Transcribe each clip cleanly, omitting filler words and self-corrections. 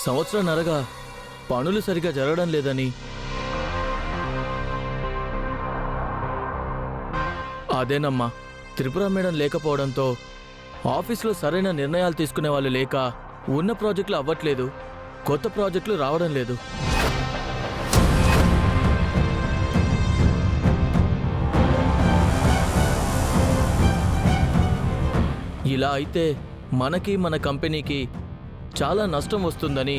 సంవత్సరంన్నరగా పనులు సరిగా జరగడం లేదని, అదేనమ్మా త్రిపుర మేడం లేకపోవడంతో ఆఫీసులో సరైన నిర్ణయాలు తీసుకునే వాళ్ళు లేక ఉన్న ప్రాజెక్టులు అవ్వట్లేదు, కొత్త ప్రాజెక్టులు రావడం లేదు. ఇలా అయితే మనకి మన కంపెనీకి చాలా నష్టం వస్తుందని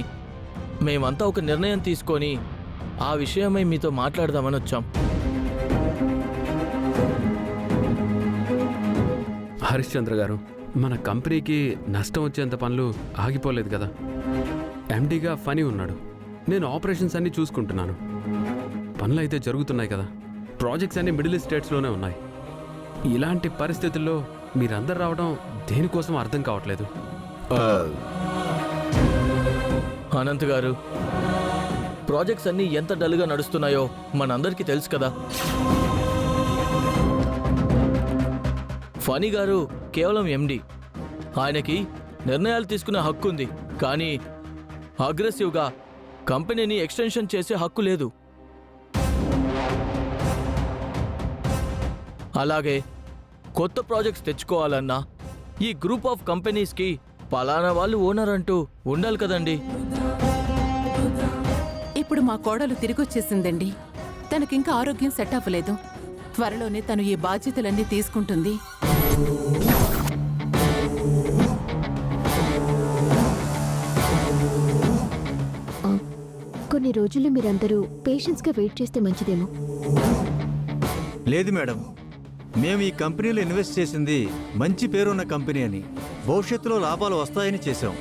మేమంతా ఒక నిర్ణయం తీసుకొని ఆ విషయమై మీతో మాట్లాడదామని వచ్చాం. హరిశ్చంద్ర గారు, మన కంపెనీకి నష్టం వచ్చేంత పనులు ఆగిపోలేదు కదా. ఎండీగా ఫనీ ఉన్నాడు, నేను ఆపరేషన్స్ అన్నీ చూసుకుంటున్నాను. పనులు అయితే జరుగుతున్నాయి కదా. ప్రాజెక్ట్స్ అన్నీ మిడిల్ స్టేట్స్లోనే ఉన్నాయి. ఇలాంటి పరిస్థితుల్లో మీరందరూ రావడం దేనికోసం అర్థం కావట్లేదు. అనంత్ గారు, ప్రాజెక్ట్స్ అన్నీ ఎంత డల్గా నడుస్తున్నాయో మనందరికీ తెలుసు కదా. ఫనీ గారు కేవలం ఎండి, ఆయనకి నిర్ణయాలు తీసుకునే హక్కు ఉంది, కానీ అగ్రెసివ్గా కంపెనీని ఎక్స్టెన్షన్ చేసే హక్కు లేదు. అలాగే కొత్త ప్రాజెక్ట్స్ తెచ్చుకోవాలన్నా ఈ గ్రూప్ ఆఫ్ కంపెనీస్కి పలానా వాళ్ళు ఓనర్ అంటూ ఉండాలి కదండి. ఇప్పుడు మా కోడలు తిరిగొచ్చేసిందండి. తనకింకా ఆరోగ్యం సెట్ అవ్వలేదు. త్వరలోనే తను ఈ బాధ్యతలన్నీ తీసుకుంటుంది. కొన్ని రోజులు మీరందరూ పేషెన్స్గా వెయిట్ చేస్తే మంచిదేమో. లేదు మేడం, మేము ఈ కంపెనీలో ఇన్వెస్ట్ చేసింది మంచి పేరున్న కంపెనీ అని, భవిష్యత్తులో లాభాలు వస్తాయని చేశాం.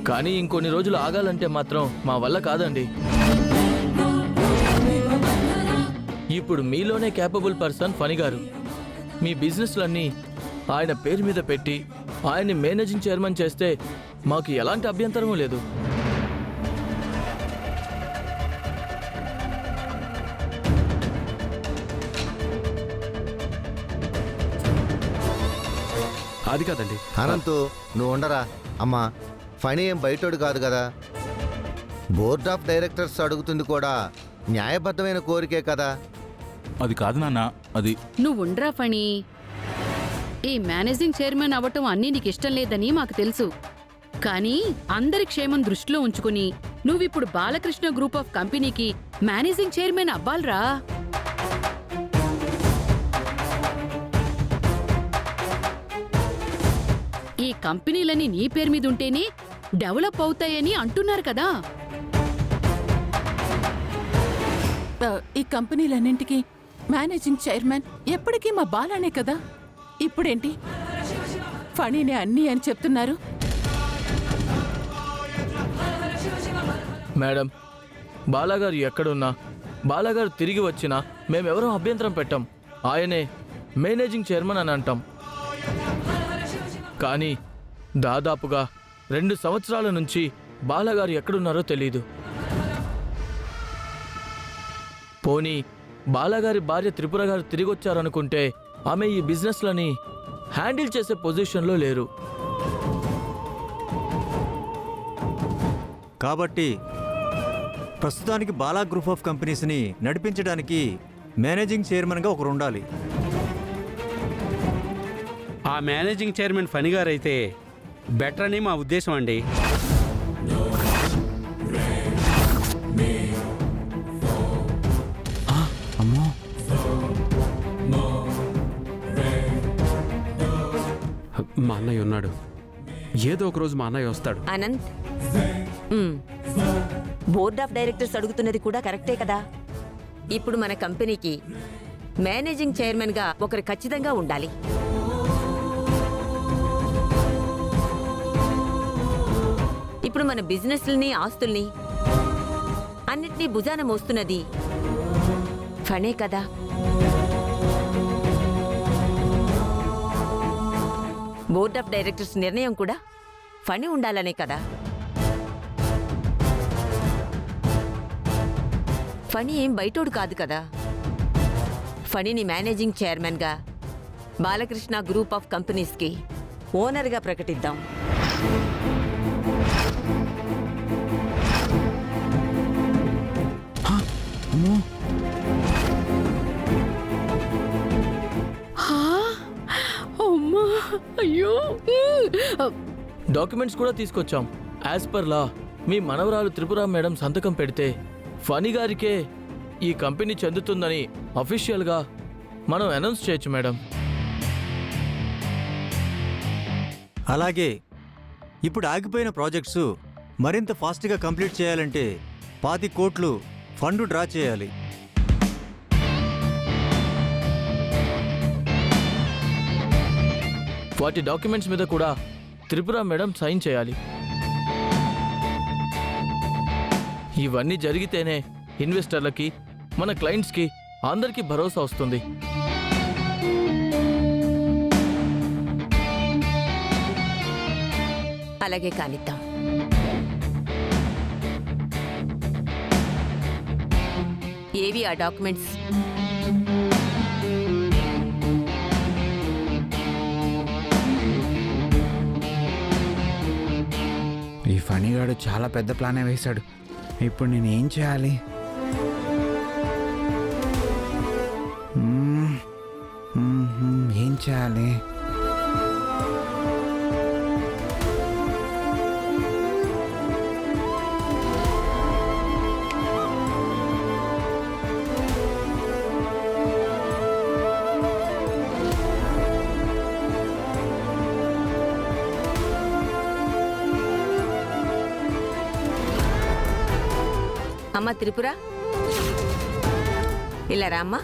కానీ ఇంకొన్ని రోజులు ఆగాలంటే మాత్రం మా వల్ల కాదండి. ఇప్పుడు మీలోనే క్యాపబుల్ పర్సన్ ఫనీ గారు. మీ బిజినెస్లన్నీ ఆయన పేరు మీద పెట్టి ఆయన్ని మేనేజింగ్ చైర్మన్ చేస్తే మాకు ఎలాంటి అభ్యంతరమూ లేదు. అది కాదండి. అనంతు, నువ్వు ఉండరా. అమ్మా, ఫనీ ఏం బయటోడు కాదు కదా. బోర్డ్ ఆఫ్ డైరెక్టర్స్ అడుగుతుంది కూడా న్యాయబద్ధమైన కోరికే కదా. అది కాదు నాన్న, అది నువ్వుండ్రా ఫణి. ఈ మేనేజింగ్ చైర్మన్ అవ్వటం అన్నీ నీకు ఇష్టం లేదని మాకు తెలుసు. కానీ అందరి క్షేమం దృష్టిలో ఉంచుకుని నువ్విప్పుడు బాలకృష్ణ గ్రూప్ ఆఫ్ కంపెనీకి మేనేజింగ్ చైర్మన్ అవ్వాలరా. ఈ కంపెనీలన్నీ నీ పేరు మీద ఉంటేనే డెవలప్ అవుతాయని అంటున్నారు కదా. ఈ కంపెనీలన్నింటికి మేనేజింగ్ చైర్మన్ ఎప్పటికీ మా బాలానే కదా. ఇప్పుడేంటి ఫణీనే అన్నీ అని చెప్తున్నారు? మేడం, బాలాగారు ఎక్కడున్నా, బాలాగారు తిరిగి వచ్చినా మేమెవరూ అభ్యంతరం పెట్టాం. ఆయనే మేనేజింగ్ చైర్మన్ అని అంటాం. కానీ దాదాపుగా 2 సంవత్సరాల నుంచి బాలాగారు ఎక్కడున్నారో తెలీదు. పోనీ బాలాగారి భార్య త్రిపుర గారు తిరిగొచ్చారనుకుంటే ఆమె ఈ బిజినెస్లని హ్యాండిల్ చేసే పొజిషన్లో లేరు. కాబట్టి ప్రస్తుతానికి బాలా గ్రూప్ ఆఫ్ కంపెనీస్ని నడిపించడానికి మేనేజింగ్ చైర్మన్గా ఒకరు ఉండాలి. ఆ మేనేజింగ్ చైర్మన్ ఫణి గారైతే బెటర్ అని మా ఉద్దేశం అండి. అమ్మో, మా అన్నయ్య ఉన్నాడు. ఏదో ఒక రోజు మా అన్నయ్య వస్తాడు. అనంత్, బోర్డ్ ఆఫ్ డైరెక్టర్స్ అడుగుతున్నది కూడా కరెక్టే కదా. ఇప్పుడు మన కంపెనీకి మేనేజింగ్ చైర్మన్గా ఒకరు ఖచ్చితంగా ఉండాలి. ఇప్పుడు మన బిజినెస్లని, ఆస్తుల్ని అన్నిటినీ భుజాన మోస్తున్నది ఫణే కదా. బోర్డ్ ఆఫ్ డైరెక్టర్స్ నిర్ణయం కూడా ఫణి ఉండాలనే కదా. ఫణి ఏం బయటోడు కాదు కదా. ఫణిని మేనేజింగ్ చైర్మన్గా బాలకృష్ణ గ్రూప్ ఆఫ్ కంపెనీస్కి ఓనర్గా ప్రకటిద్దాం. అమ్మో అమ్మా అయ్యో డాక్యుమెంట్స్ కూడా తీసుకొచ్చాం. యాజ్ పర్ లా మీ మనవరాలు త్రిపుర మేడం సంతకం పెడితే ఫణి గారికే ఈ కంపెనీ చెందుతుందని అఫీషియల్గా మనం అనౌన్స్ చేయొచ్చు మేడం. అలాగే ఇప్పుడు ఆగిపోయిన ప్రాజెక్ట్స్ మరింత ఫాస్ట్గా కంప్లీట్ చేయాలంటే 25 కోట్లు ఫండ్ డ్రా చేయాలి. వాటి డాక్యుమెంట్స్ మీద కూడా త్రిపుర మేడం సైన్ చేయాలి. ఇవన్నీ జరిగితేనే ఇన్వెస్టర్లకి, మన క్లయింట్స్కి అందరికీ భరోసా వస్తుంది. అలాగే కానిద్దాం. ఏవి ఆ డాక్యుమెంట్స్? ఈ ఫణిగాడు చాలా పెద్ద ప్లానే వేశాడు. ఇప్పుడు నేను ఏం చేయాలి? ఏం చేయాలి? అమ్మ త్రిపుర, ఇలా రామ్మా.